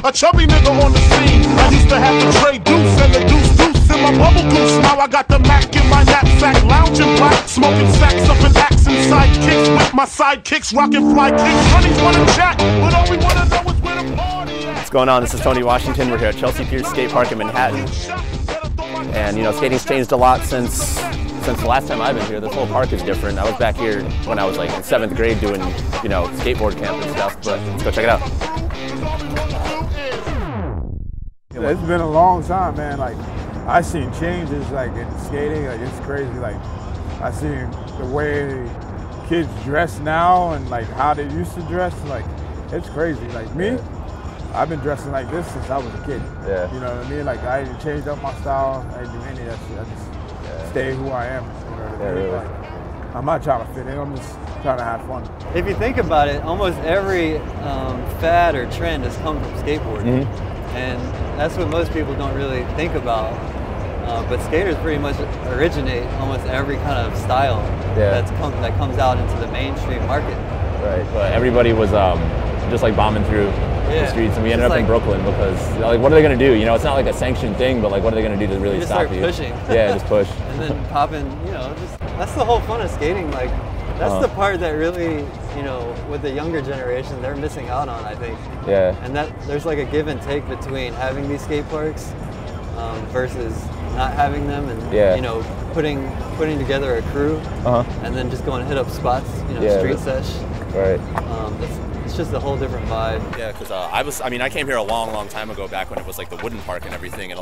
A chubby nigga on the scene. I used to have the Trey Deuce and the Deuce in my bubble goose. Now I got the Mac in my knapsack, lounging black, smoking sacks up in axe and sidekicks with my sidekicks, rocking fly kicks. Runnies wanna chat, but all we wanna know is where the party at. What's going on? This is Tony Washington. We're here at Chelsea Piers Skate Park in Manhattan. And you know, skating's changed a lot since the last time I've been here. This whole park is different. I was back here when I was like in 7th grade doing, you know, skateboard camp and stuff, but let's go check it out. It's been a long time, man. Like, I seen changes like in skating, like it's crazy. Like, I seen the way kids dress now and like how they used to dress, like it's crazy. Like me, I've been dressing like this since I was a kid. Yeah. You know what I mean? Like I didn't change up my style, I didn't do any of that shit. I just stay who I am. You know what I mean? Really. Like, I'm not trying to fit in, I'm just trying to have fun. If you think about it, almost every fad or trend has come from skateboarding. And that's what most people don't really think about. But skaters pretty much originate almost every kind of style that comes out into the mainstream market. Right, but everybody was just like bombing through the streets, and we ended up in Brooklyn because, like, what are they going to do? You know, it's not like a sanctioned thing, but like, what are they going to do to really stop you? Just start pushing. Yeah, just push. And then popping, you know, that's the whole fun of skating. Like, that's the part that really, you know, with the younger generation, they're missing out on, I think. Yeah. And that there's like a give and take between having these skate parks versus not having them, and you know, putting together a crew and then just going to hit up spots, you know, street sesh. Right. It's just a whole different vibe. Yeah, because I came here a long time ago, back when it was like the wooden park and everything, and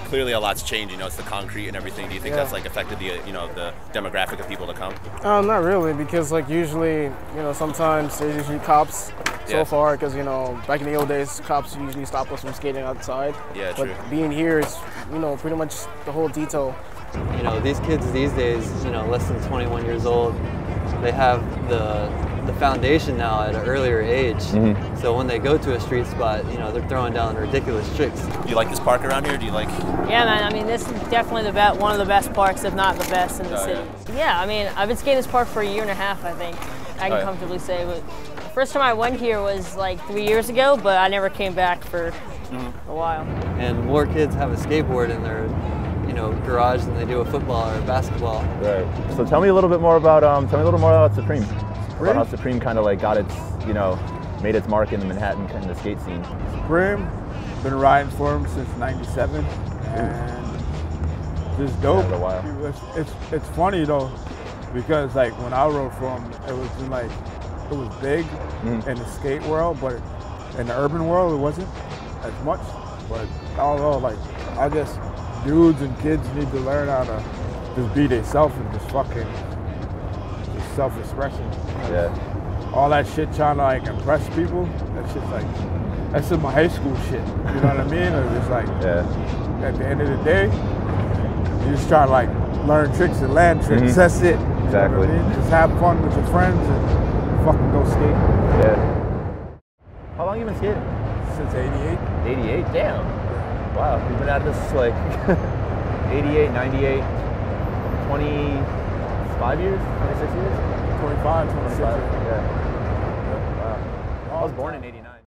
clearly a lot's changed. You know, it's the concrete and everything. Do you think that's like affected the, you know, the demographic of people to come? Not really, because like usually, you know, sometimes there's usually cops so far, because, you know, back in the old days, cops usually stop us from skating outside. Yeah, but true. Being here is, you know, pretty much the whole detail. You know, these kids these days, you know, less than 21 years old, they have the foundation now at an earlier age. So when they go to a street spot, you know, they're throwing down ridiculous tricks. Do you like this park around here? Do you like? Yeah, man. I mean, this is definitely one of the best parks, if not the best in the city. Yeah, I mean, I've been skating this park for 1.5 years, I think. I can comfortably say. But the first time I went here was like 3 years ago, but I never came back for a while. And more kids have a skateboard in their, you know, garage than they do a football or a basketball. Right. So tell me a little bit more about Supreme. About how Supreme kind of like got its, you know, made its mark in the Manhattan kind of skate scene. Supreme, been riding for him since '97, and just dope. It's funny though, because like when I rode for him, it was big in the skate world, but in the urban world it wasn't as much. But I don't know, like I guess dudes and kids need to learn how to just be themselves and just fucking self-expression. Yeah. All that shit trying to like impress people, that shit's like, that's some high school shit. You know what I mean? Or just like, at the end of the day, you just try to like learn tricks and land tricks. That's it. Exactly. You know what I mean? Just have fun with your friends and fucking go skate. Yeah. How long you been skating? Since '88. 88? Damn. Wow. You've been at this like 88, 98, 25 years? 26 years? 25, 26. Yeah. Wow. I was born in '89.